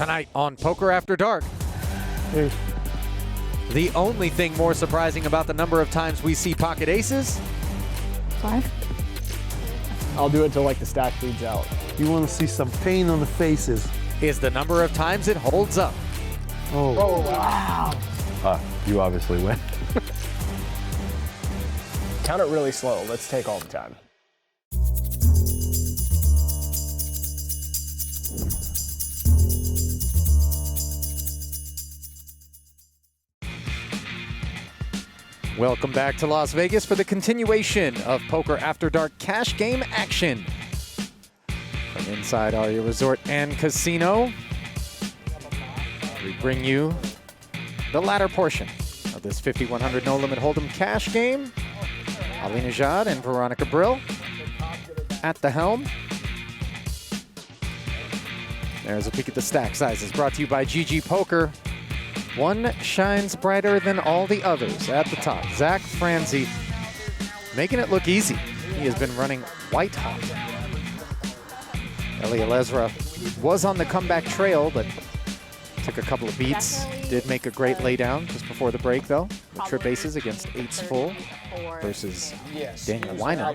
Tonight on Poker After Dark. The only thing more surprising about the number of times we see pocket aces 5. I'll do it till like the stack bleeds out. You want to see some pain on the faces. is the number of times it holds up. Oh, Wow. You obviously win. Count it really slow. Let's take all the time. Welcome back to Las Vegas for the continuation of Poker After Dark cash game action. From inside Aria Resort and Casino, we bring you the latter portion of this 5,100 No Limit Hold'em cash game. Ali Najad and Veronica Brill at the helm. There's a peek at the stack sizes brought to you by GG Poker. One shines brighter than all the others at the top. Zach Franzi making it look easy. He has been running white hot. Elia Lesra was on the comeback trail, but took a couple of beats. Did make a great laydown just before the break, though. The trip aces against eights full versus Daniel Weiner.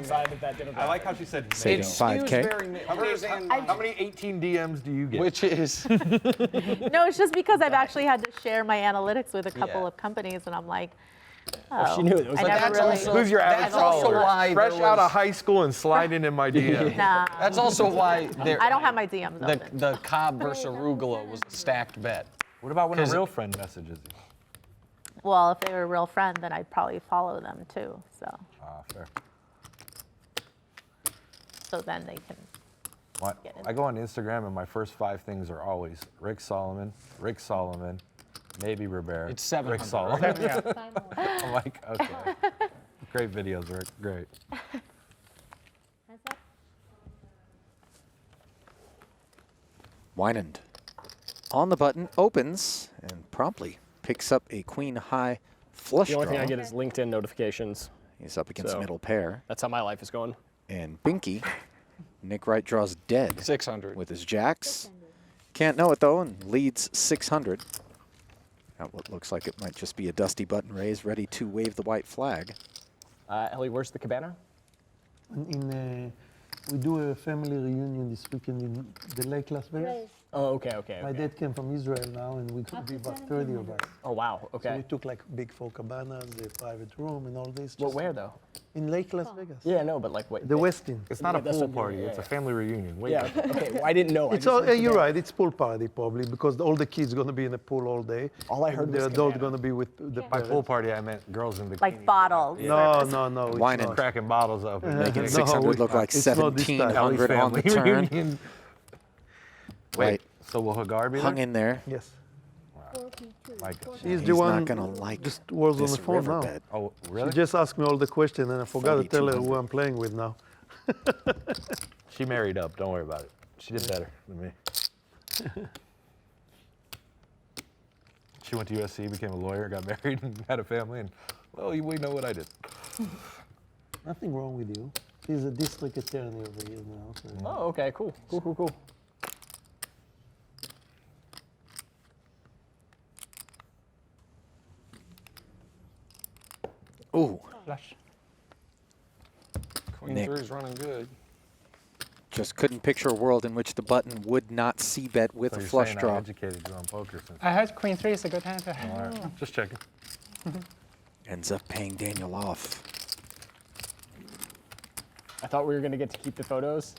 I like how she said Saving 5K. How many 18 DMs do you get? Which is No, it's just because I've actually had to share my analytics with a couple of companies, and I'm like, oh, she knew it. It was I like, never that's really. also- Who's your average That's also follower? why Fresh there out was- of high school and sliding in my DM. Nah, That's also why there, I don't have my DMs the open. the Cobb versus Arugula was a stacked bet. What about when a 'Cause- real friend messages you? Well, if they were a real friend, then I'd probably follow them too. Fair. So then they can. I go on Instagram and my first 5 things are always Rick Solomon, maybe Rivera. It's 700, Rick Solomon. I'm like, okay. Great videos, Rick. Great. Wynand on the button, opens, and promptly picks up a queen high flush the only thing draw. I get is LinkedIn notifications. He's up against So- middle pair. That's how my life is going. And Binky, Nick Wright draws dead 600. with his jacks. Can't know it though, and leads 600. Now what looks like it might just be a dusty button raise, ready to wave the white flag. Ellie, where's the cabana? we do a family reunion this weekend in the Lake Las Vegas. Oh, okay. My dad came from Israel now, and we're going to be about 30 of us. Oh, wow. So Okay. we took like big 4 cabanas, a private room, and all this. Well, just where though? In Lake Las Vegas. Yeah, no, but like, wait. The Westin. It's not a that's pool what- party, yeah, it's a yeah. family reunion. Wait. Yeah. Okay. Well, I didn't know. It's all, you're right. It's pool party probably because all the kids going to be in the pool all day. All I heard the was adult cabana. going to be with the By parents. pool party, I meant girls in bikinis. Like bottles. No. It's Wine and not. Cracking bottles open. Making No, 600 look like it's not this time. 1,700 on the Family turn. reunion. Right, Wait, so will Hagar be hung there? in there. Yes. My God. He's the He's one not gonna like just was on this the phone river now. bet. Oh, She really? just asked me all the questions, and I forgot to tell her who 4,200. I'm playing with now. She married up, don't worry about it. She did better than me. She went to USC, became a lawyer, got married, and had a family, and, well, we know what I did. Nothing wrong with you. He's a district attorney over here now. So. Oh, okay. Cool. Ooh, Flush. Queen Nick. 3 is running good. just couldn't picture a world in which the button would not C-bet with So a you're flush saying I draw. educated you on poker since. I heard Queen 3 is a good hand. All right, just checking. Ends up paying Daniel off. I thought we were gonna get to keep the photos.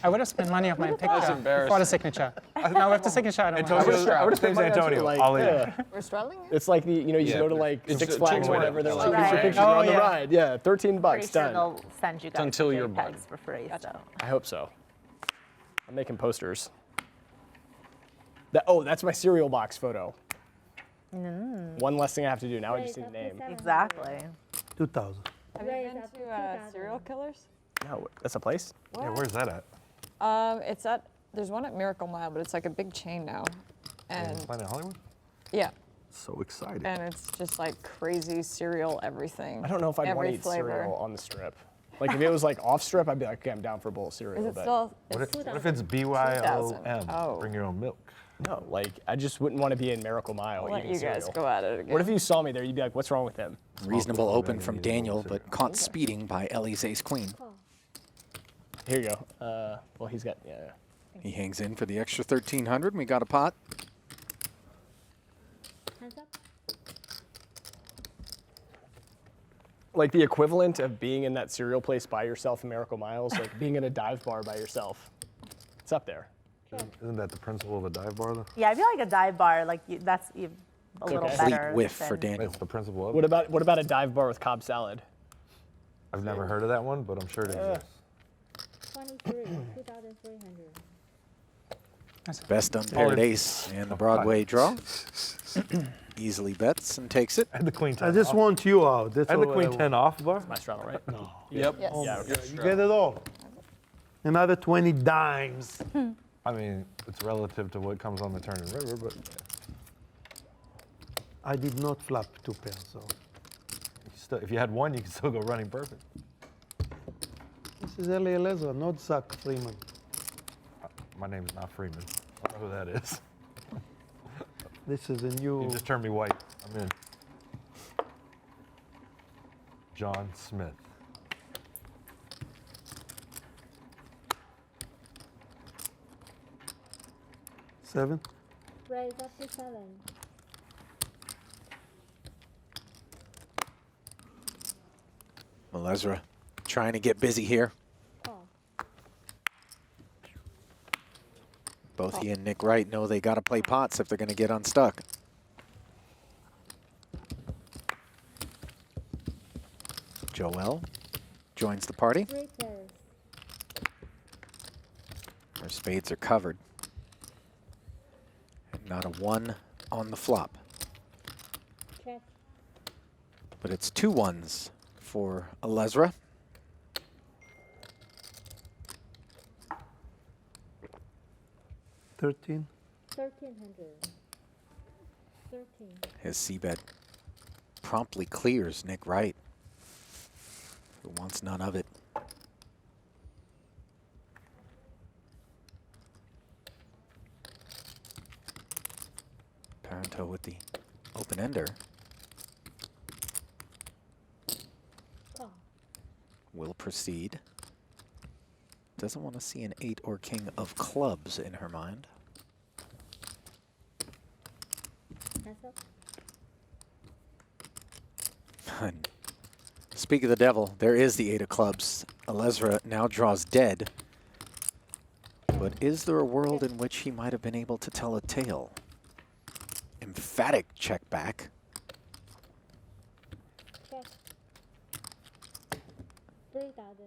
I would have spent money on my picture embarrassing. for the signature. Now with the signature, I don't want Antonio, I would have picked Antonio. Like, All in. yeah. We're struggling. It's like the, you know, you Yeah, go to like it's Six a Flags chicken or whatever. They're like, wing. here's your Right. picture Oh, on the yeah. ride. Yeah, 13 bucks Pretty sure done. they'll send you guys until the you're JPEGs button. for free. So. I hope so. I'm making posters. That's my cereal box photo. One less thing I have to do. Now I just need a name. Exactly. 2,000. Have you been to Serial Killers? No, that's a place? Yeah, where's that at? It's at, there's one at Miracle Mile, but it's like a big chain now. And Planet Hollywood? yeah, So excited. and it's just like crazy cereal everything. I don't know if I'd want Every to eat flavor. cereal on the strip. Like if it was like off strip, I'd be like, okay, I'm down for a bowl of cereal. Is it but still? What It's, if it's BYOM? Oh. Bring your own milk. no, like I just wouldn't want to be in Miracle Mile I'll let eating you guys cereal. go at it again. What if you saw me there? You'd be like, what's wrong with him? Reasonable Oh, open then from you need a little Daniel, cereal. but caught speeding by Ellie's ace queen. Here you go. Well, he's got, yeah. He hangs in for the extra 1,300. We got a pot. Like the equivalent of being in that cereal place by yourself in Miracle Miles, like being in a dive bar by yourself. It's up there. Isn't that the principle of a dive bar, though? Yeah, I feel like a dive bar, like that's a little okay. Fleet better. whiff for than- Daniel. That's the principle of What it. about a dive bar with Cobb salad? I've never heard of that one, but I'm sure it exists. 23,300. Best unpaired ace and the Broadway draw. Easily bets and takes it. And the queen 10 I just off. want you out. That's And the all queen I 10 off, bar? My straddle, right? No. Yep. Yes. Yeah, okay. You get it all. Another 20 dimes. I mean, it's relative to what comes on the turn and river, but I did not flop 2 pairs, so. still, if you had one, you could still go running perfect. This is Ellie Elezer, not Zach Freeman. My name is not Freeman. I don't know who that is. This is a You new. just turned me white. I'm in. John Smith. Seven. Raise up to 7. Ezra trying to get busy here. Call. Both he and Nick Wright know they got to play pots if they're going to get unstuck. Joel joins the party. 3 pairs. Her spades are covered. And not a 1 on the flop. Check. But it's 2 1s for Alezra. $13. 1,300. 13. His c-bet promptly clears Nick Wright, who wants none of it. Parento with the open ender. Call. Will proceed. Doesn't want to see an 8 or king of clubs in her mind. Hands up. And speak of the devil, there is the 8 of clubs. Alezra now draws dead. But is there a world in which he might have been able to tell a tale? Emphatic check back. Check. 3,000.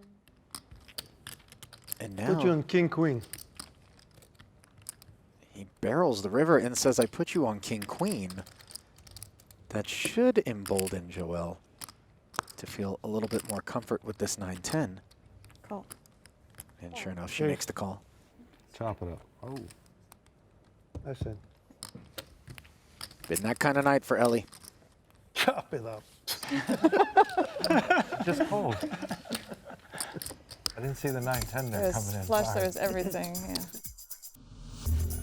And Put you now on King Queen. he barrels the river and says, I put you on King Queen. That should embolden Joelle to feel a little bit more comfort with this 9-10. Cool. And sure enough, she Okay. makes the call. Chop it up. Oh. I said, Been that kind of night for Ellie. chop it up. Just hold. I didn't see the 9-10 there There's coming in. flush, Sorry. there's everything. Yeah.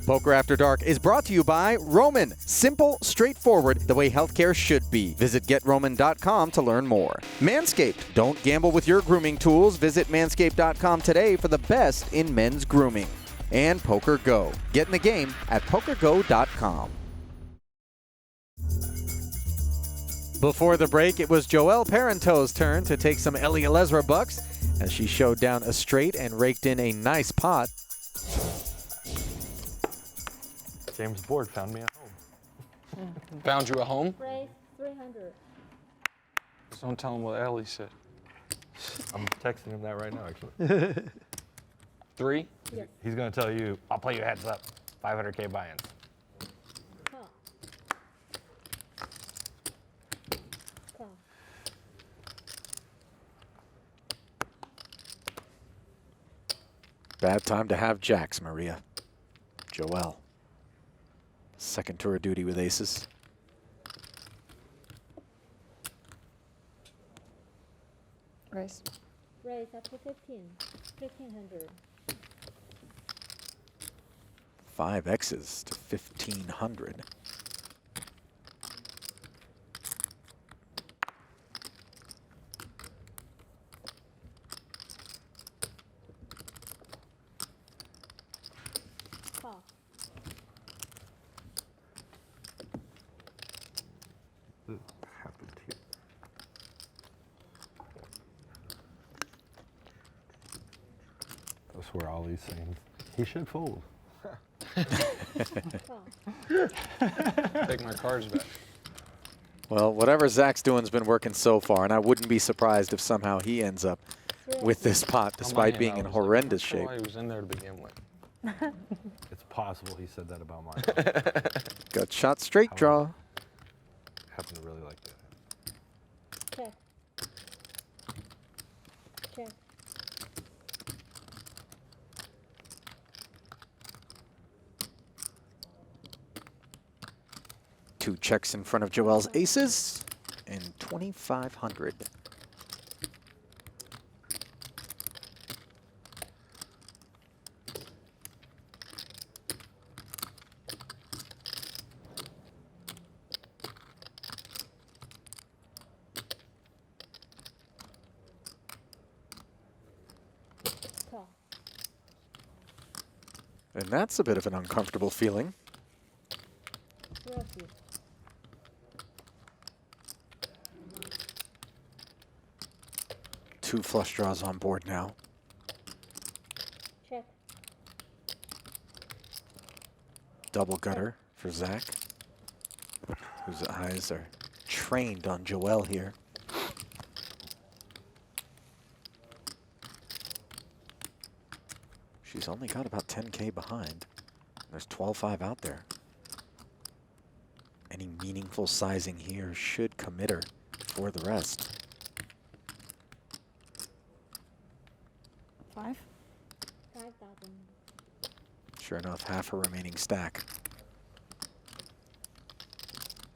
Poker After Dark is brought to you by Roman. Simple, straightforward, the way healthcare should be. Visit GetRoman.com to learn more. Manscaped. Don't gamble with your grooming tools. Visit Manscaped.com today for the best in men's grooming. And Poker Go. Get in the game at PokerGo.com. Before the break, it was Joelle Parenteau's turn to take some Ellie Alezra bucks as she showed down a straight and raked in a nice pot. James Board found me at home. Found you a home? Raise 300. Just don't tell him what Ellie said. I'm texting him that right now, actually. 3? Yes. He's going to tell you, I'll play you heads up. 500K buy-ins. Call. Call. Bad time to have jacks, Maria. Joelle. Second tour of duty with aces. Raise. Raise up to 1500. 5 X's to 1,500. Call. What happened here? That's where Ollie's saying he should fold. Call. Take my cards back. Well, whatever Zach's doing's been working so far, and I wouldn't be surprised if somehow he ends up with this pot, On my despite hand, being I in was like, horrendous not sure shape. why he was in there to begin with. It's possible he said that about mine. Gut shot, straight draw. Happen to really like that. Check. Check. Two checks in front of Joel's aces, and 2,500. Call. And that's a bit of an uncomfortable feeling. Trophy. Two flush draws on board now. Check. Double gutter for Zach, whose eyes are trained on Joel here. She's only got about 10K behind. There's 12.5 out there. Any meaningful sizing here should commit her for the rest. 5? 5,000. Sure enough, half her remaining stack.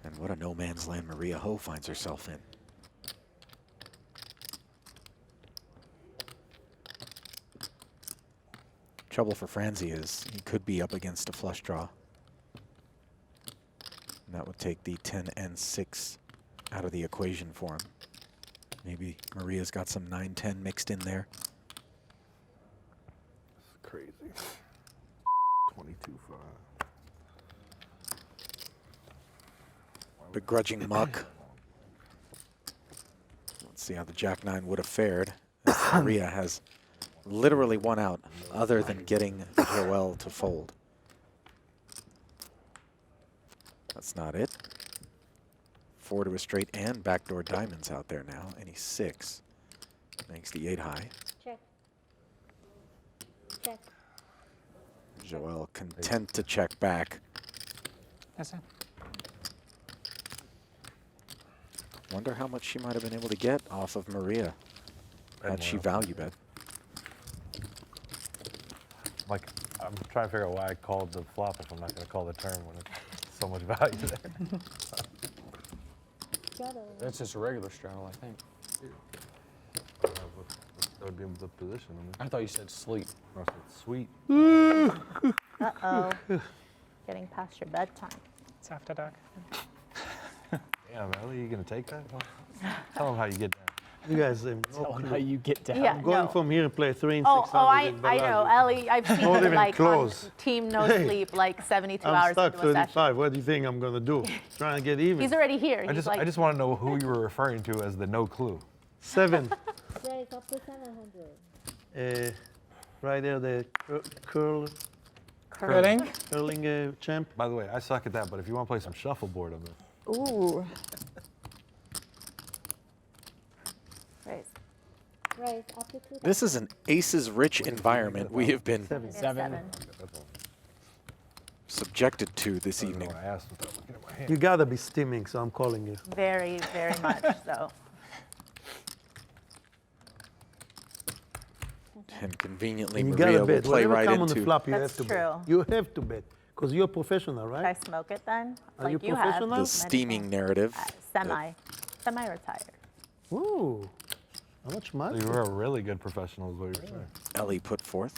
And what a no man's land Maria Ho finds herself in. Trouble for Franzi is he could be up against a flush draw. And that would take the 10 and 6 out of the equation for him. Maybe Maria's got some 9-10 mixed in there. It's crazy. 22-5. Begrudging muck. Let's see how the Jack-9 would have fared. Maria has literally one out other than getting Joel to fold. That's not it. 4 to a straight and backdoor diamonds out there now. And he's 6. Makes the 8 high. Check. Check. Joel content to check back. Yes, sir. Wonder how much she might have been able to get off of Maria had she value bet. Like, I'm trying to figure out why I called the flop if I'm not going to call the turn when it's so much value there. Shadow. That's just a regular straddle, I think. That would be the position. I thought you said sleep. I said sweet. Uh-oh. Getting past your bedtime. It's after dark. Damn, Ellie, you going to take that? Tell them how you get down. You guys, Tell them how you get down. Yeah, I'm going no. from here and play 3 and Oh, 600 I in know, Bellagio. Ellie. I've seen Not her even like on close. team no Hey, sleep, like 72 I'm hours stuck into a session. 35. What do you think I'm going to do? Trying to get even. He's already here. I He's just like, want to know who you were referring to as the no clue. 7. Raise up to 700. Right there, the curling Curling. champ. By the way, I suck at that, but if you want to play some shuffleboard, I'm in. Ooh. Raise. Raise up to 2,000. This is an aces-rich environment we have been It's 7. subjected to this I don't know evening. what I asked without looking at my hand. You got to be steaming, so I'm calling you. Very, very much so. And conveniently, You Maria got to will bet. play Whatever right come on the into. flop, you That's have to true. bet. You have to bet. Because you're a professional, Should I right? smoke it then? Are like you have. professional? The steaming narrative. Semi-retired. Ooh. How much money? You were a really good professional, is what you're saying. Ellie put forth.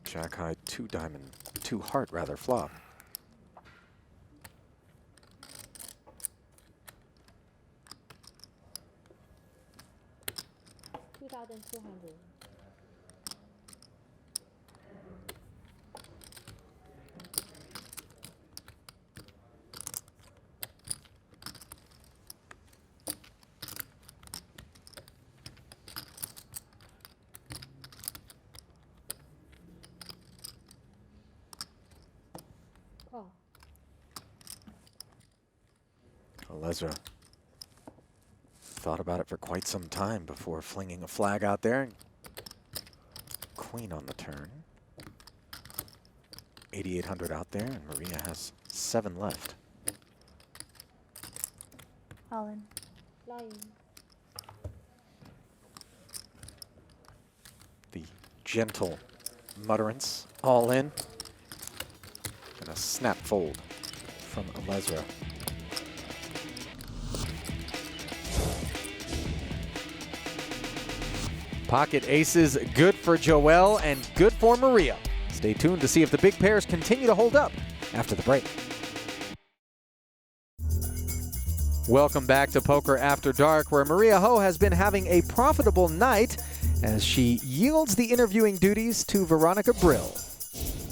Jack high, 2 diamond, 2 heart rather flop. $2,200. Call. Alezra thought about it for quite some time before flinging a flag out there. Queen on the turn. 8,800 out there, and Maria has 7 left. All in. Flying. The gentle mutterance, all in. And a snap fold from Alezra. Pocket aces, good for Joelle and good for Maria. Stay tuned to see if the big pairs continue to hold up after the break. Welcome back to Poker After Dark, where Maria Ho has been having a profitable night as she yields the interviewing duties to Veronica Brill.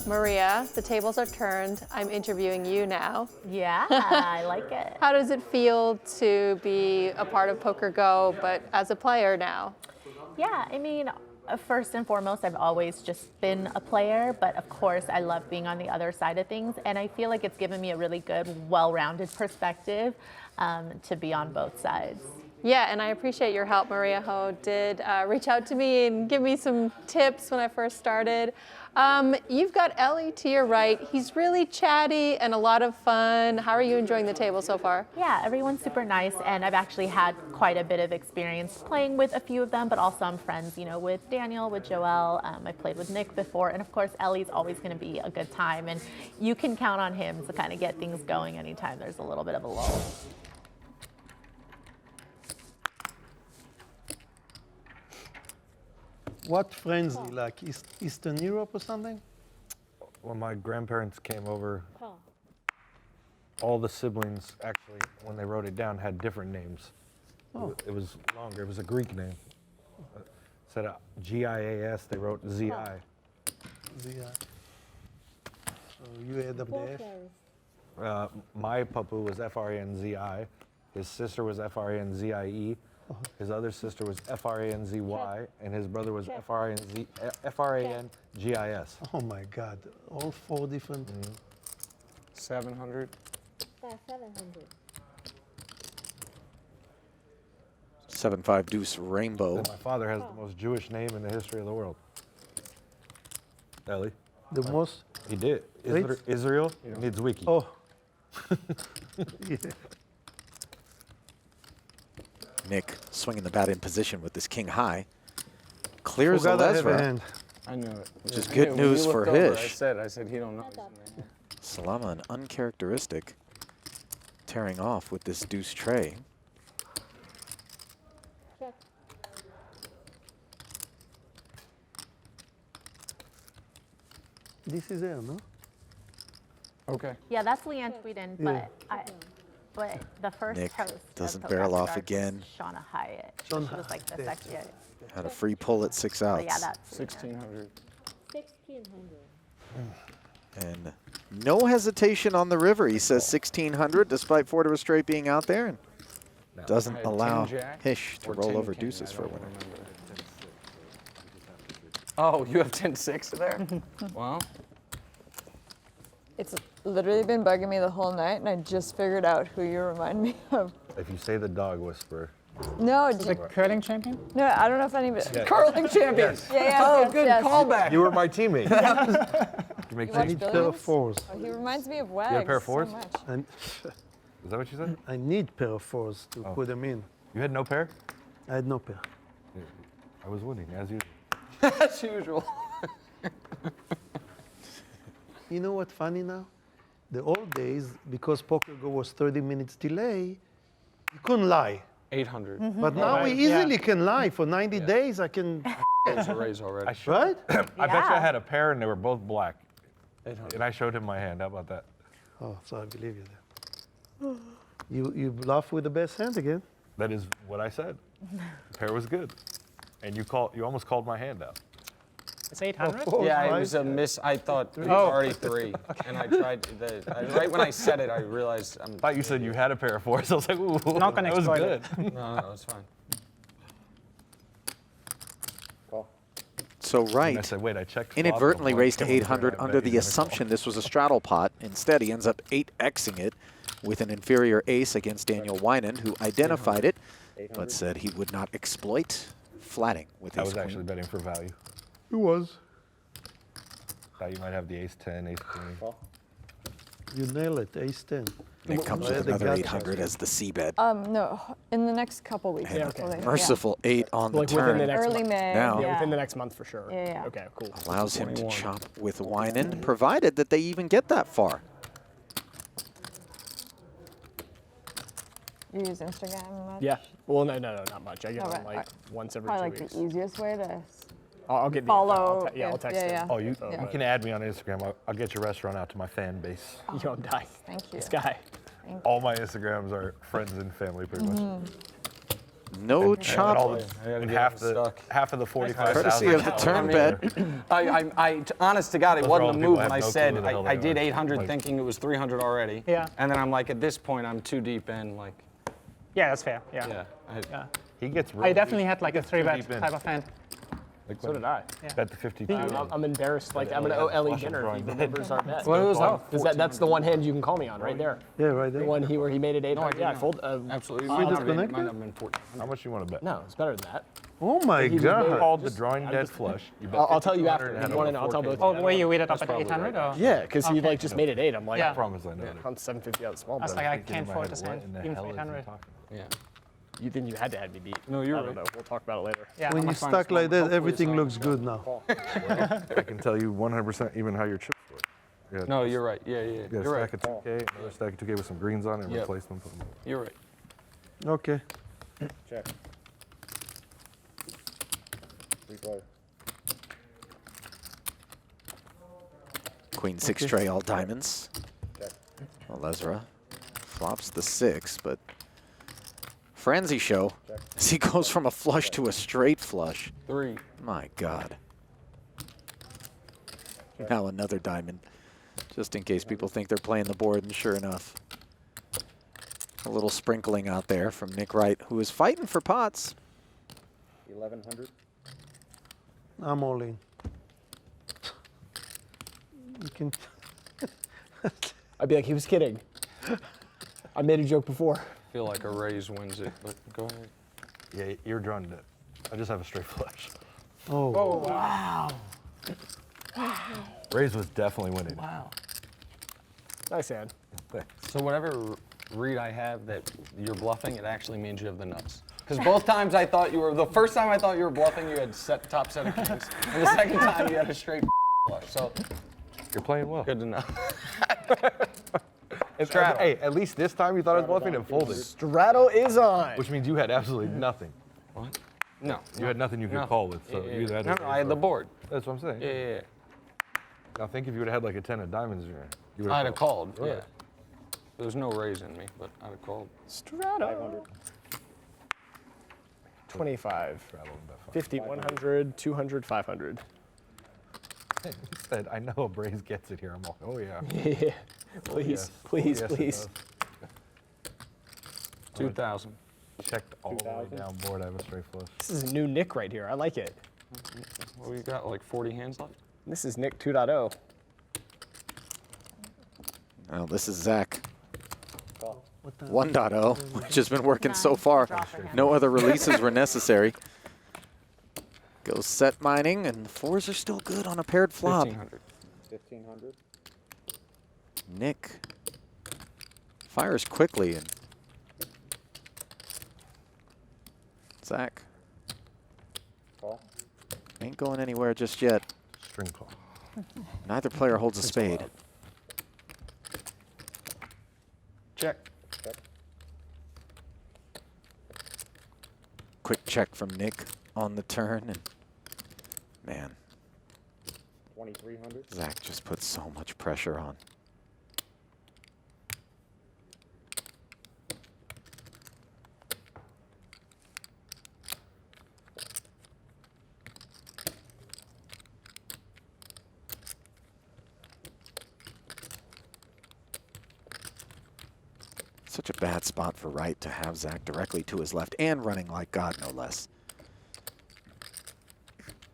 Maria, the tables are turned. I'm interviewing you now. Yeah, I like it. How does it feel to be a part of Poker Go, but as a player now? Yeah, I mean, first and foremost, I've always just been a player, but of course, I love being on the other side of things, and I feel like it's given me a really good, well-rounded perspective to be on both sides. Yeah, and I appreciate your help. Maria Ho did reach out to me and give me some tips when I first started. You've got Ellie to your right. He's really chatty and a lot of fun. How are you enjoying the table so far? Yeah, everyone's super nice, and I've actually had quite a bit of experience playing with a few of them, but also I'm friends, you know, with Daniel, with Joelle. I played with Nick before, and of course, Ellie's always going to be a good time, and you can count on him to kind of get things going anytime there's a little bit of a lull. What friends do you like? Eastern Europe or something? When my grandparents came over, Call. all the siblings actually, when they wrote it down, had different names. Oh. It was longer. It was a Greek name. Instead of G-I-A-S, they wrote Z-I. The, so you add up the Four F. players. My papu was F-R-A-N-Z-I. His sister was F-R-A-N-Z-I-E. His other sister was F-R-A-N-Z-Y, and his brother was F-R-A-N-G-I-S. Oh my God, all 4 different. 700. 700. 7-5 deuce rainbow. And my father has the most Jewish name in the history of the world. Ellie. The most. He did. Wait. Israel needs wiki. Oh. Yeah. Nick swinging the bat in position with this king high. Clears Forgot I have a Alezra. hand. I knew it. Which is I good knew it. When news you for looked over, Hish. I said he don't know. He's in there. Salama, an uncharacteristic, tearing off with this deuce tray. Check. This is there, no? Okay. Yeah, that's Leanne Tweeden, Yeah. but the first Nick host doesn't of Poker barrel After off Dark again. was Shauna Hyatt. Shauna She was like the Hyatt. sexiest. Had a free pull at 6 outs. But yeah, that's Leanne. 1600. 1600. And no hesitation on the river. He says 1600 despite Forte Straight being out there and I doesn't had allow 10 jack Hish to or roll 10 over king, deuces I for a don't winner. remember. Oh, you have 10-6 there? Wow. It's literally been bugging me the whole night, and I just figured out who you remind me of. If you say the dog whisperer. No, The curling champion? no, I don't know if anybody. Curling champion. Yeah, Oh, yes, good yes. callback. You were my teammate. You make You sense? I watch need pair of billions? 4s. Oh, he reminds me of Wags. have a pair of fours? So much. And Is that what you said? I need pair of 4s to put them in. You had no pair? I had no pair. I was winning, as usual. As usual. You know what's funny now? the old days, because Poker Go was 30 minutes delay, you couldn't lie. 800. But now we easily can lie. For 90 days, I can, There's a raise already. right? I bet you I had a pair and they were both black. 800. And I showed him my hand. How about that? Oh, so I believe you then. You bluff with the best hand again. That is what I said. The pair was good. And you almost called my hand out. It's 800? Yeah, it right. was a miss. I thought it was already 3. And I tried, right when I said it, I realized I thought you said you had a pair of 4s. I was like, ooh, Not gonna that was exploit good. it. No, it's fine. So And I right said, wait, I checked. flop, inadvertently but raised to I bet 800 he's under gonna the call. assumption this was a straddle pot. Instead, he ends up 8Xing it with an inferior ace against Daniel Winan, who identified it, but said he would not exploit flatting with I ace was queen. actually betting for value. Who was? Thought you might have the ace 10, ace queen. You nail it, ace 10. Nick comes with the another gut 800 as the c bet. No, in the next couple weeks. And hopefully. a merciful 8 on the Like within turn the next Early month. May. Now. Yeah, yeah. within the next month for sure. Yeah. Okay, cool. allows him to 21. chop with Winan, provided that they even get that far. You use Instagram much? Yeah. Well, no, not much. I get No, on but like once every Probably 2 like weeks. the easiest way to I'll get the follow. info. I'll text yeah, him. yeah. Oh, you Yeah. can add me on Instagram. I'll get your restaurant out to my fan base. Yo, I'm dying. Thank you. This guy. All my Instagrams are friends and family, pretty much. No And chop. all I the, gotta and get half the stuck. half of the 45,000. Courtesy of the turn bet. Honest to God, it Those are all wasn't a people move I when I have no said clue who the hell I they did are. 800 Like- thinking it was 300 already. Yeah. And then I'm like, at this point, I'm too deep in. Like, Yeah, that's fair. Yeah. yeah. Yeah. He gets. I definitely had like a He gets 3-bet deep in. type of hand. Like So when did I. Bet the 52. I'm embarrassed. Like I'm gonna Ellie owe had Ellie flush and dinner if drawing he dead. remembers our bet. What was that? Because that's the one hand you can call me on right there. Yeah, right there. The one where he made it 800. did Yeah, I not. fold. Absolutely. Free Might have been- disconnected? might have been 14. How much you want to bet? No, it's better than that. Oh my He just You made God. called the drawing dead flush. You bet I'll tell you 5,200 after. and If had you want to over know, I'll tell 4K. both. Oh, were you weeded up That's at probably 800 right. or? Yeah, because he Okay. like just made it 8. I'm like, Yeah. I promise I know it. I'm 750 out of the small. I was bet. like, I Thinking in can't my fold head, this what hand, in the even hell for is he 800. talking Yeah. You think you had to have me beat? No, you're I don't right. know. We'll talk about it later. Yeah. When I you find stuck small. like that, Hopefully everything it's looks not- good now. I can tell you 100% even how your chips work. You got- No, you're right. Yeah, You got a you're right. stack of 2K, another stack of 2K with some greens on it, and Yep. replace them. Put them. You're right. Okay. Queen 6 tray, all diamonds. Well, Ezra flops the 6, but frenzy show as he goes from a flush to a straight flush. 3. My God. Now another diamond, just in case people think they're playing the board, and sure enough. A little sprinkling out there from Nick Wright, who is fighting for pots. 1100. I'm all in. You can. I'd be like, he was kidding. I made a joke before. I feel like a raise wins it, but go ahead. Yeah, you're drawn to it. I just have a straight flush. Oh. Wow. Raise was definitely winning. Wow. Nice hand. So whatever read I have that you're bluffing, it actually means you have the nuts. Because both times I thought you were, the first time I thought you were bluffing, you had top set of kings. And the second time you had a straight flush. So You're playing well. good to know. Straddle. Hey, at least this time you thought I was bluffing and folded, Straddle is on. which means you had absolutely nothing. What? No. You had nothing you could Nothing. call with, so Yeah, you either had no, to no, I had the board. That's what I'm saying. Yeah, yeah, yeah. Now think if you would have had like a 10 of diamonds, you would I'd have called, Right. yeah. There was no raise in me, but I'd have called. Straddle. 25. Straddle and bet 50, 100, 200, 500. He said, I know a Braves gets it here. I'm all, oh yeah. Yeah. Please, Yes. please, Yes, it please. does. 2,000. Checked all the way down board. I have a straight flush. This is a new Nick right here. I like it. What we got, like 40 hands left? This is Nick 2.0. Well, this is Zach What the? 1.0, which has been working so Nine. far. Draw for him. No other releases were necessary. Goes set mining, and the 4s are still good on a paired flop. 1,500. 1,500. Nick fires quickly, and Zach Call. ain't going anywhere just yet. String call. Neither player holds a spade. Check. Check. Quick check from Nick on the turn, and man, 2300. Zach just put so much pressure on. Such a bad spot for Wright to have Zach directly to his left and running like God, no less.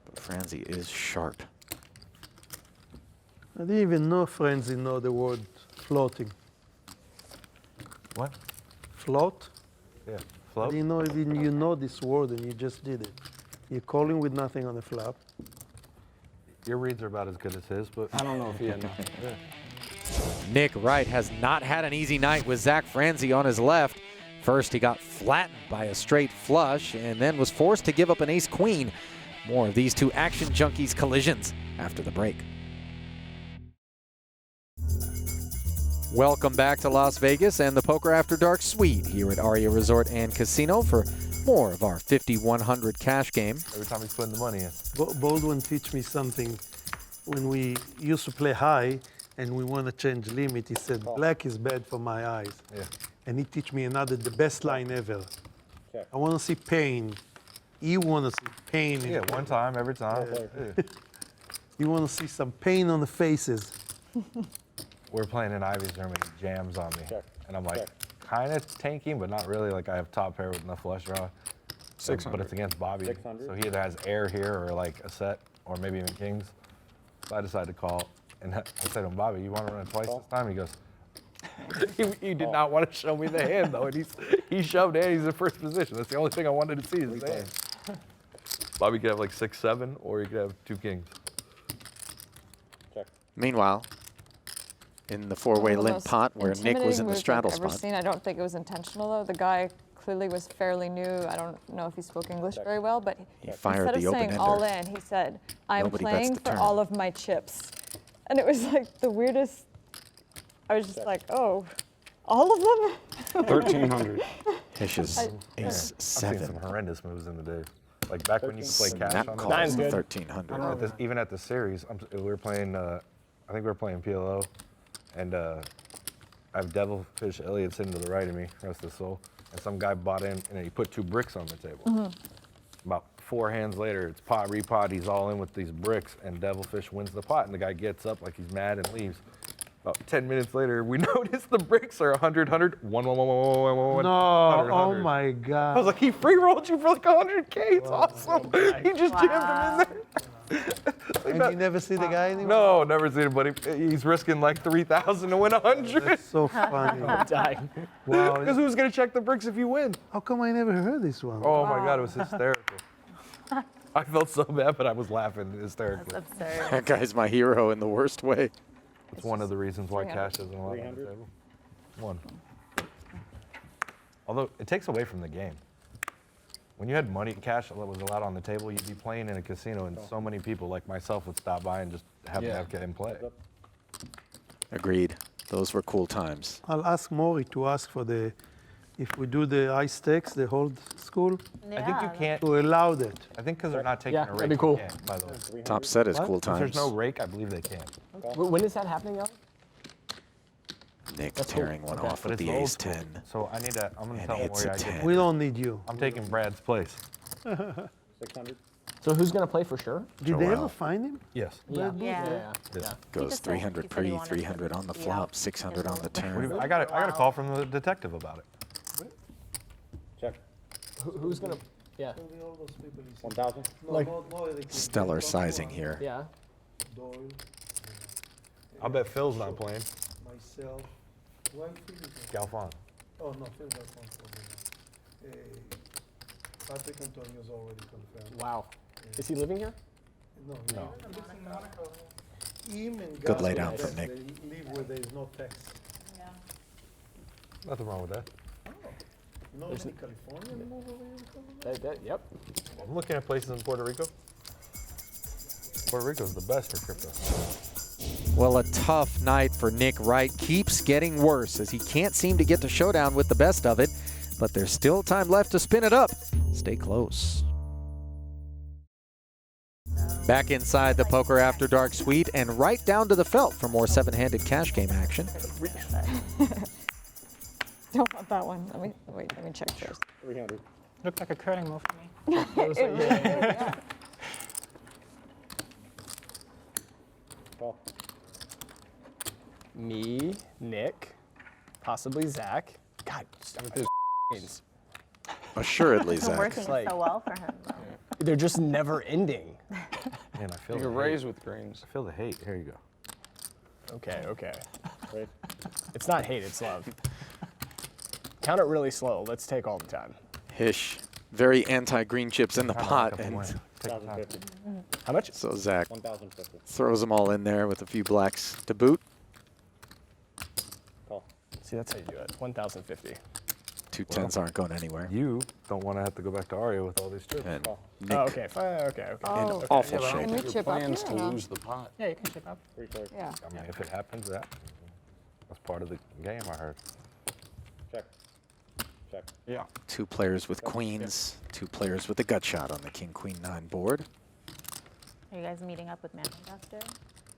But Franzi is sharp. I didn't even know Franzi know the word floating. What? Float? Yeah. I Float? didn't know even you know this word and you just did it. You're calling with nothing on the flop. Your reads are about as good as his, but I don't know if he had enough. yeah. Nick Wright has not had an easy night with Zach Franzi on his left. First, he got flattened by a straight flush and then was forced to give up an ace-queen. More of these two action junkies' collisions after the break. Welcome back to Las Vegas and the Poker After Dark suite here at Aria Resort and Casino for more of our 5100 cash game. Every time he's putting the money in. Baldwin teach me something. When we used to play high and we want to change limit, he said, black is bad for my eyes. Yeah. And he teach me the best line ever. Check. I want to see pain. You want to see pain. Yeah, one time, every time. Yeah. You want to see some pain on the faces. We're playing in Ivy's room and he jams on me. Check. And I'm like, Check. kind of tanking, but not really. Like I have top pair with enough flush draw. 600. But it's against Bobby. 600. So he either has air here or like a set or maybe even kings. So I decided to call. And I said to him, Bobby, you want to run it twice this time? He goes, he did not want to show me the hand though. And he shoved in, he's in first position. That's the only thing I wanted to see is his hand. Bobby could have like 6-7 or he could have 2 kings. Check. Meanwhile, in the four-way limp pot where Nick was in the straddle I've ever spot. seen. I don't think it was intentional though. The guy clearly was fairly new. I don't know if he spoke English very well, but He fired instead the of saying open-ender. all in, he said, "I'm Nobody bets playing the for turn." all of my chips," and it was like the weirdest. I was just like, "Oh, all of them?" 1300. Hishes I- ace I've seen 7. some horrendous moves in the day. Like back when you could play cash Snap on the calls the good. 1300. Even at the series, we were playing, I think we were playing PLO, and I have Devilfish Elliott sitting to the right of me, rest of his soul, and some guy bought in and he put 2 bricks on the table. About 4 hands later, it's pot, repot, he's all in with these bricks, and Devilfish wins the pot, and the guy gets up like he's mad and leaves. About 10 minutes later, we notice the bricks are 100, 100, 1, 1, 1, 1, 1, 1, No, 100, oh 100. my I God. was like, he free rolled you for like 100K. It's awesome. He just jammed him in there. And you never see the guy anymore? No, never seen it, but he's risking like 3,000 to win 100. That's so funny. Dying. Wow. Because who's gonna check the bricks if you win? How come I never heard this one? Oh my God, it was hysterical. I felt so bad, but I was laughing hysterically. That's absurd. That guy's my hero in the worst way. It's one of the reasons why 300. cash isn't allowed on the 300. table. One. Although it takes away from the game. When you had money cash that was allowed on the table, you'd be playing in a casino, and so many people like myself would stop by and just have Yeah. have game play. Agreed. Those were cool times. I'll ask Maury to ask for if we do the high stakes, the hold school, I think you can't. to allow that. I think because they're not taking Yeah, a rake. that'd be cool. You can't, by the way. Top set is What? cool If times. there's no rake, I believe they can. When is that happening, though? Nick That's cool. tearing one Okay. off But with it's the old ace school. 10. So I need to. I'm gonna And tell hits Maury a I 10. get. We don't need you. I'm taking Brad's place. 600. So who's gonna play for sure? Did they Joel. ever find him? Yes. Yeah. Yeah. Yes. Goes just said- 300 he said he pre, wanted to 300 on the be flop, out 600 on the his little- turn. I got a call from the detective about it. Check. Who's gonna? Yeah. 1000. Like- Stellar sizing here. Yeah. I bet Phil's not playing. Myself. Why Phil is Galfon. Oh, no, Phil got one for me. Patrick Antonio's already confirmed. Wow. Is he living here? No. He lives in Monaco. Him and Good Gus lay are down the from best. Nick. They live where there is no tax. Nothing wrong with that. You know any California move over here? Yep. I'm looking at places in Puerto Rico. Puerto Rico's the best for crypto. Well, a tough night for Nick Wright keeps getting worse as he can't seem to get to showdown with the best of it, but there's still time left to spin it up. Stay close. Back inside the Poker After Dark suite and right down to the felt for more seven-handed cash game action. Don't want that one. Let me check first. 300. Looked like a curling move to me. It really did, yeah. Call. Me, Nick, possibly Zach. God, stop with those games. Assuredly, It's Zach. working like- so well for him. They're just never ending. Man, I feel You the can hate. raise with greens. I feel the hate. Here you go. Okay, okay. Raise. It's not hate, it's love. Count it really slow. Let's take all the time. Hish, very anti-green chips in the Time to pot, look up and win. Take time. 1,050. How much? so Zach 1,050. throws them all in there with a few blacks to boot. Call. See, that's how you do it. 1,050. Two tens aren't going anywhere. You don't want to have to go back to Aria with all these chips. And Call. Nick Oh, okay, fine, okay. in Oh, awful Yeah, but I shape. don't Can we think your chip up plan's here to or no? lose the pot. Yeah, you can chip up. 330. yeah. I mean, if it happens, that's part of the game, I heard. Check. Check. Yeah. Two players with queens, two players with a gut shot on the king-queen-9 board. Are you guys meeting up with Manly Duster?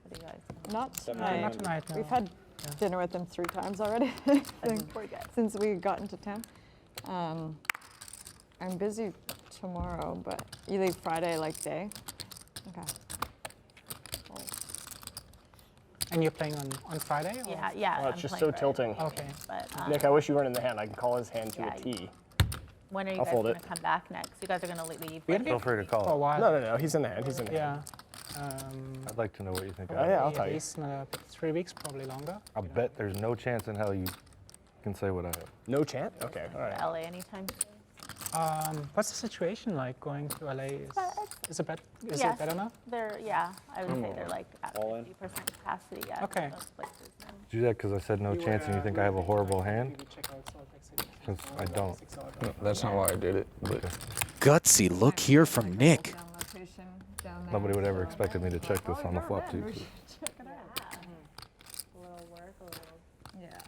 What do you guys think? Not Seven tonight. Not tonight, no. We've had dinner with them 3 times already, I think, since we got into town. I'm busy tomorrow, but you leave Friday like day? Okay. And you're playing on Friday? Or? Yeah, yeah. Oh, it's I'm just playing so Friday. tilting. Okay. But Nick, I wish you weren't in the hand. I can call his hand to Yeah, a T. when are you I'll guys fold going it. to come back next? You guys are going to leave? We're gonna Feel be free to for a call. while. No, no, no. He's in the hand. He's in the hand. Yeah. I'd like to know what you think. Oh, yeah, I'll At tell you. least another 3 weeks, probably longer. I bet there's no chance in hell you can say what I have. No chant? Okay, all right. LA anytime soon? What's the situation like going to LA? Is it Yes, better now? I would say they're like at All in? 50% capacity. Yeah, Okay. most places now. Do that because I said no chance and you think I have a horrible hand? Because I don't. That's not why I did it. But Gutsy look here from Nick. Nobody would ever expected me to check this on the flop too. Check it out. A little work, a little. Yeah.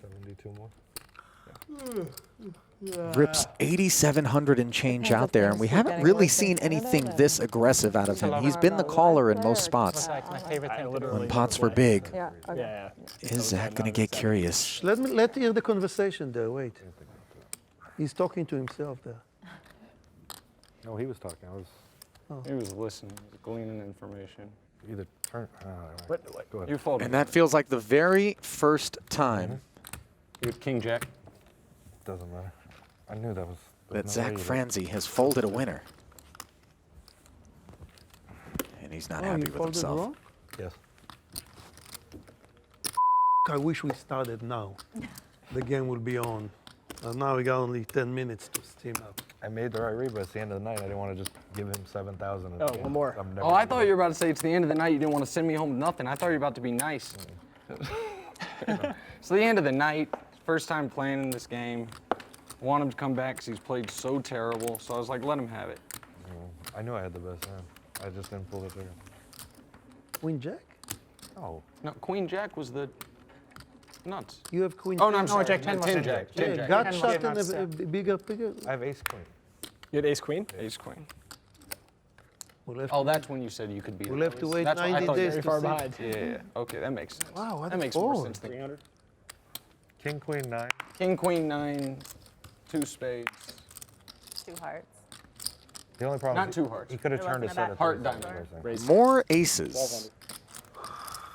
72 more. Rips 8,700 and change out there, and we haven't really seen anything this aggressive out of him. He's been the caller in most spots. Like my favorite I thing. literally When pots were big, Yeah, okay. Yeah, yeah. is Zach going to get curious? Let's hear the conversation there. Wait. He's talking to himself there. No, he was talking. I was he was listening, he was gleaning information. either turn. What? Go ahead. You folded. And that feels like the very first time You had King Jack. Doesn't matter. I knew that was. that there's no Zach way you- Franzi has folded a winner. And he's not Oh, happy you with folded himself. wrong? Yes. I wish we started now. The game will be on. Now we got only 10 minutes to steam up. I made the right read, but at the end of the night, I didn't want to just give him 7,000. Oh, one more. I'm never Oh, I gonna thought do you were about to say it's the end of the night. You didn't want to send me home with nothing. I thought you were about to be nice. It's the end of the night. First time playing in this game. Want him to come back because he's played so terrible. So I was like, let him have it. it. I knew I had the best hand. I just didn't pull the trigger. Queen Jack? Oh, No, Queen Jack was the nuts. You have Queen Oh, no, I'm Jack? sorry. Jack 10 was Tin in Jack. there. Tin Yeah, Jack. gut Ten was shot not and set. a bigger. I have ace queen. You had ace queen? Ace Queen. We'll have Oh, that's when you said you could beat We'll it. have to wait That's what I 90 thought you days were- Very to far see. behind. Yeah. Okay, that makes sense. Wow, what that a makes more fold. sense. Than 300. King, queen, 9. King, Queen, 9, 2 spades. 2 hearts. The only problem Not is 2 hearts. he could have There turned a wasn't a set of Heart threes, diamond. that's what I'm saying. Raise. More aces.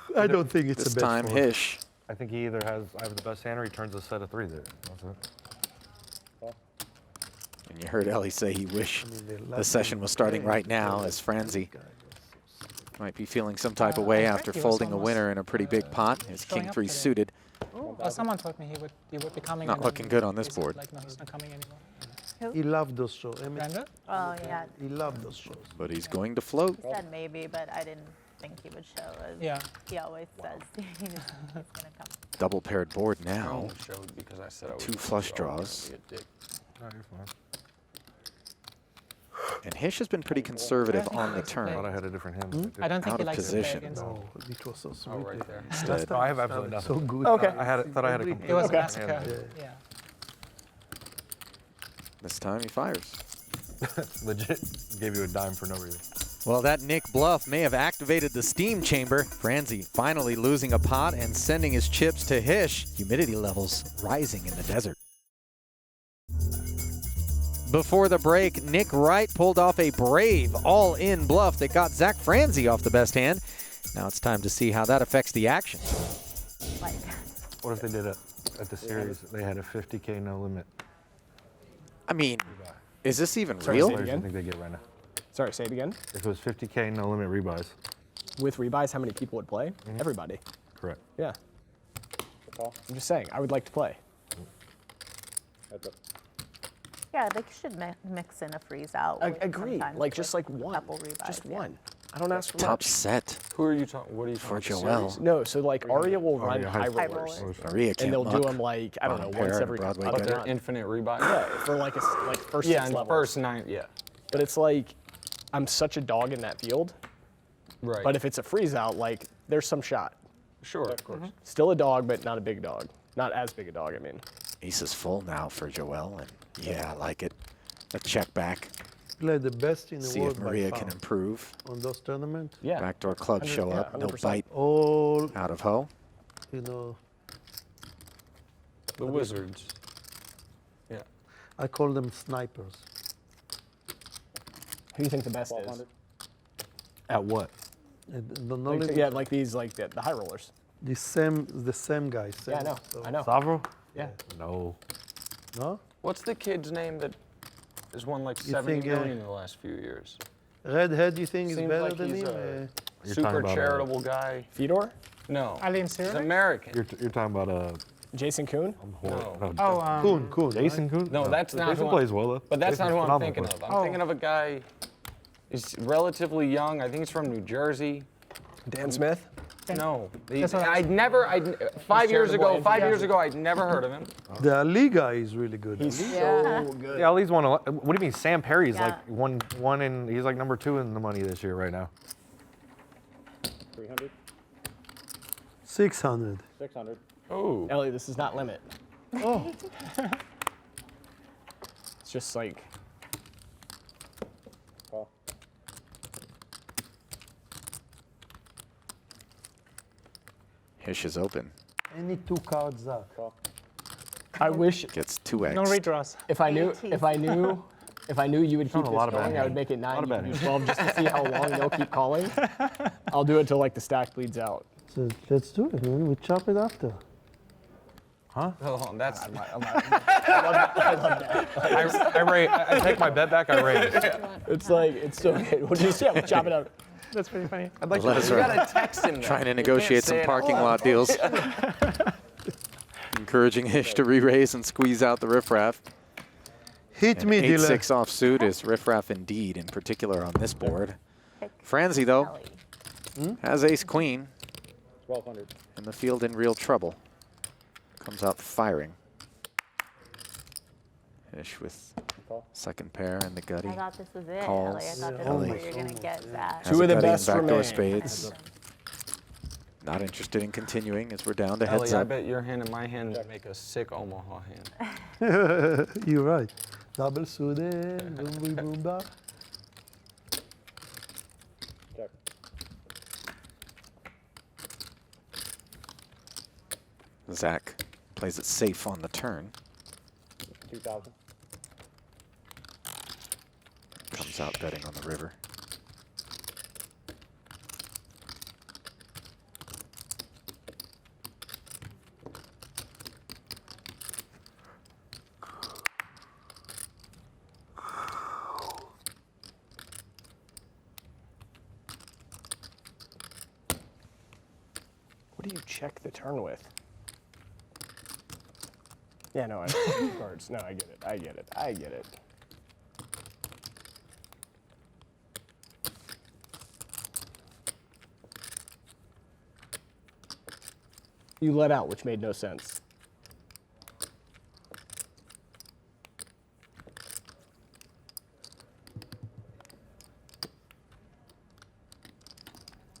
1,200. I don't think it's This a bad time fold. Hish. I think he either has, I have the best hand or he turns a set of 3 there. That's it. And you heard Ellie say he wish they the love session them. was starting right now, as Franzi might be feeling some type of way I after heard he was folding a almost, winner in a pretty big pot. His showing king up 3 today. suited. Well, someone told me he would be coming. Not and then looking good on this he said, board. Like, no, he's not coming anymore. He loved those shows. I mean, Brenda? Oh, yeah. he loved those shows. But he's going to float. He said maybe, but I didn't think he would show. As Yeah. He always says he's going to come. Double paired board I now. only showed because I said I was 2 gonna flush show. I was draws. gonna be a dick. No, you're fine. And Hish has been pretty conservative on the I thought I turn. had a different hand. I don't think Out he of likes position. to play against. Oh, it was so sweet. Oh, right there. Instead, I have absolutely nothing. So good. Okay. I thought I had a complete It was a Okay. massacre. hand. Yeah. this time he fires. Legit gave you a dime for no reason. Well, that Nick bluff may have activated the steam chamber. Franzi finally losing a pot and sending his chips to Hish. Humidity levels rising in the desert. Before the break, Nick Wright pulled off a brave all-in bluff that got Zach Franzi off the best hand. Now it's time to see how that affects the action. Like, What if they did it at the series? They had a 50K no limit. I mean, is this even Sorry, real? say it What do you again? think they get right now? Sorry, say it again. If it was 50K no limit rebuys. With rebuys, how many people would play? Mm-hmm. Everybody. Correct. Yeah. Call. I'm just saying, I would like to play. Heads up. yeah, they should mix in a freeze out. I with agree. sometimes Like just with like a one. couple rebuys, Just yeah. one. I don't ask for Top much. set Who are you talking? What are you for talking? Joel. Series? No, so like Aria will run yeah, high high rollers. rollers. Maria And can't they'll do muck. them like, I don't know, Bottom once pair, every Broadway other But they're round. infinite rebuy. Yeah, for like like first Yeah, six in the levels. first 9. Yeah. But it's like, I'm such a dog in that field. Right. But if it's a freeze out, like there's some shot. sure, of course. Still a dog, but not a big dog. Not as big a dog, I mean. Ace is full now for Joel, and yeah, I like it. A check back. Play the best in the See world if Maria by can far improve. on those tournaments. Yeah. Backdoor clubs show yeah, up. No 100%. bite All, out of Ho. you know, The Wizards. Yeah. I call them snipers. Who do you think the best is? 1200. At what? The Like, knowledge, yeah, like these, like the high rollers. the same guys. Yeah, I know. So- I know. Savro? Yeah. No. No? What's the kid's name that has won like You 70 think, million in the last few years? Redhead, you think is Seems better like than he's him? a You're super talking about, charitable guy. Fedor? No. Eileen He's Cyril? American. You're talking about Jason Kuhn? No. Oh, Kuhn. Jason Kuhn? No, that's not Jason who plays well though. But that's Jason's not who I'm phenomenal thinking player. of. I'm thinking of a guy. He's relatively young. I think he's from New Jersey. Dan Smith? No, That's what I'd never. 5 years ago. 5 years ago, I'd never heard of him. The Ali guy is really good. He's Ali. so good. Yeah, Ali's won a lot. What do you mean? Sam Perry's Yeah. like one in. He's like number 2 in the money this year right now. 300. 600. 600. Oh. Ellie, this is not limit. Oh. It's just like, Call. Hish is open. Any 2 cards up. Call. I wish Gets 2x. no redraws. if I knew you would keep a lot this of bad going, I would hand. make it A lot 9, of you bad could do hand. 12 just to see how long they'll keep calling. I'll do it till like the stack bleeds out. So let's do it. We chop it after. Hold on, that's. I love that. I take my bet back. I raise. It's like, it's so good. We'll just, yeah, we'll chop it out. That's pretty funny. I'd like Let to. us You gotta text him. trying to You can't negotiate say some it parking out lot deals. Encouraging Hish to re-raise and squeeze out the riffraff. Hit me, dealer. 8-6 offsuit is riffraff indeed, in particular on this board. Franzi, though, Ellie. has ace-queen 1200. and the field in real trouble. Comes out firing. Hish with Call. second pair and the gutty. I thought this was it, Calls. Ellie. I thought this Yeah, was where almost, you're going to get that. Has Two a of the gutty and best backdoor remain. spades. Not interested in continuing as we're down to heads Ellie, I up. bet your hand and my hand would make a sick Omaha hand. You're right. Double suited. Boom, boom, boom, ba. Check. Zach plays it safe on the turn. 2000. Comes out betting on the river. What do you check the turn with? Yeah, no, I know cards. No, I get it. I get it. I get it. You let out, which made no sense.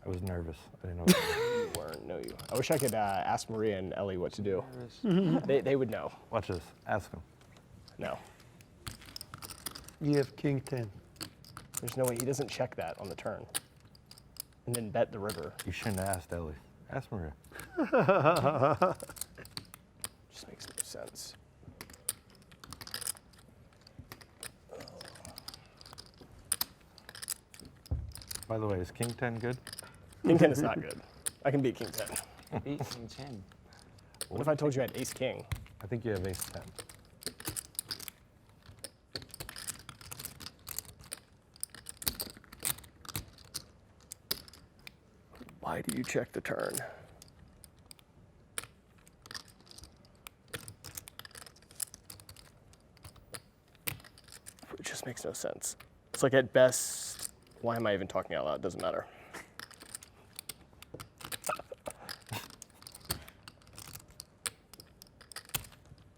I was nervous. I didn't know what to do. You weren't, no you. I wish I could ask Maria and Ellie what to do. They would know. Watch this. Ask him. No. You have king 10. There's no way he doesn't check that on the turn. And then bet the river. You shouldn't have asked Ellie. Ask Maria. Just makes no sense. By the way, is king 10 good? King 10 is not good. I can beat king 10. Beat King 10. What if I told you I had ace king? I think you have ace 10. Why do you check the turn? It just makes no sense. It's like at best, why am I even talking out loud? It doesn't matter.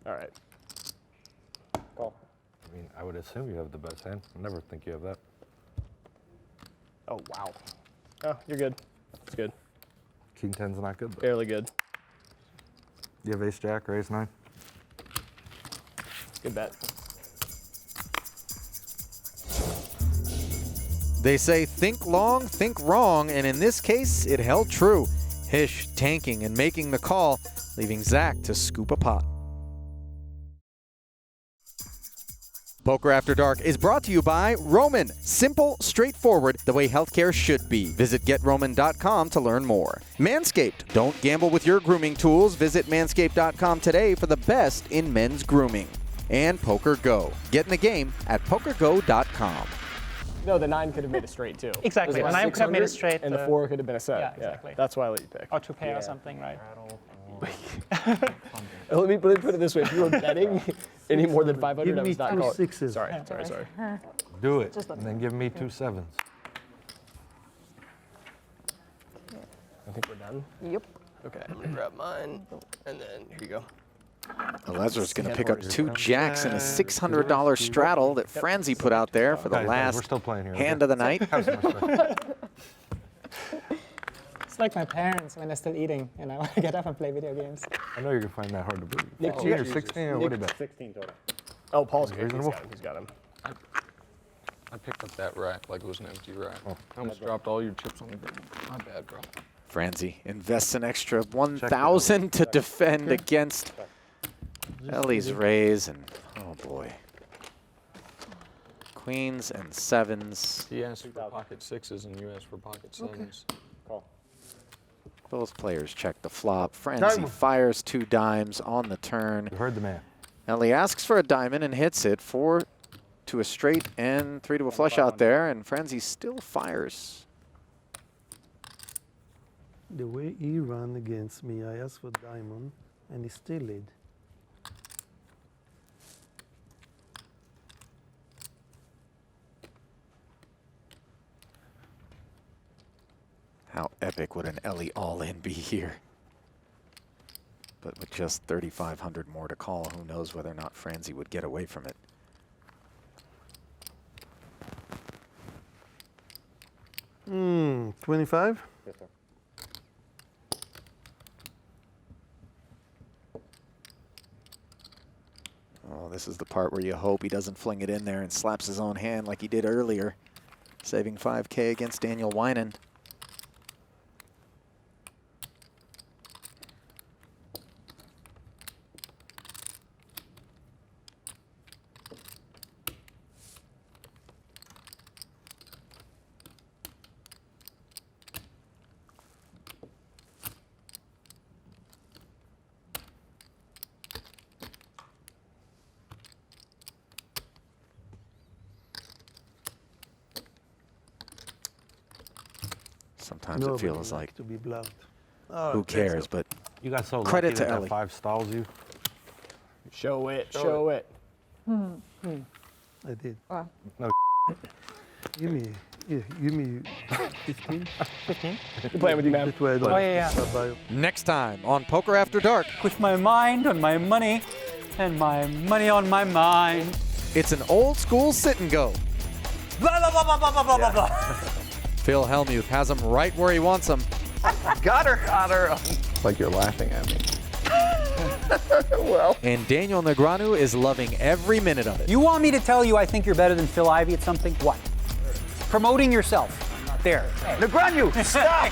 All right. Call. I mean, I would assume you have the best hand. I never think you have that. Oh, wow. Oh, you're good. It's good. King 10's not good, though. Barely good. You have ace jack or ace 9? Good bet. They say think long, think wrong, and in this case, it held true. Hish tanking and making the call, leaving Zach to scoop a pot. Poker After Dark is brought to you by Roman. Simple, straightforward, the way healthcare should be. Visit GetRoman.com to learn more. Manscaped. Don't gamble with your grooming tools. Visit Manscaped.com today for the best in men's grooming. And Poker Go. Get in the game at PokerGo.com. No, the 9 could have made a straight too. Exactly, It was the 9 could have made a 600, straight, and the 4 could have been a set. yeah, exactly. That's why I let you pick. Or 2 pair or something, right? Let me put it this way: if you were betting any more than 500, Give I me was not 2 calling. 6s. Sorry. Do it, and then give me 2 7s. I think we're done. Yep. Okay, I'm gonna grab mine, and then here you go. Alezra's going to pick up 2 jacks and a $600 straddle that Franzi put out there for the Guys, we're last still playing here. hand of the night. Have some respect. It's like my parents when they're still eating, and I want to get up and play video games. I know you're going to find that hard to believe. Nick, 15 or 16 or what do you bet? 16 total. Oh, Paul's good. Reasonable. He's got him. I picked up that rack like it was an empty rack. Oh. I almost dropped all your chips on the ground. My bad, bro. Franzi invests an extra $1,000 to defend against Ellie's raise, and oh boy. Queens and 7s. He asked for pocket 6s and you asked for pocket 7s. Call. Both players check the flop. Franzi fires 2 dimes on the turn. You heard the man. Ellie asks for a diamond and hits it. 4 to a straight and 3 to a flush out there, and Franzi still fires. The way he ran against me, I asked for diamond, and he still lead. How epic would an Ellie all-in be here? But with just 3,500 more to call, who knows whether or not Franzi would get away from it. Hmm, 25? Yes, sir. Oh, this is the part where you hope he doesn't fling it in there and slaps his own hand like he did earlier, saving 5K against Daniel Winan. Sometimes it feels like, to be bluffed. who cares, but You got so credit lucky to that Ellie. that 5 stalls you. Show it. Show it. I did. No. Give me 15. 15? You're playing with you, man. That way I don't Oh, yeah, have to buy- next time on Poker After Dark, With my mind on my money, and my money on my mind. it's an old school sit and go. Blah, blah, blah, blah, blah, blah, blah, blah. Phil Hellmuth has him right where he wants him. Got her. It's like you're laughing at me. Well. And Daniel Negreanu is loving every minute of it. You want me to tell you I think you're better than Phil Ivey at something? What? Promoting yourself. There. Negreanu, stop!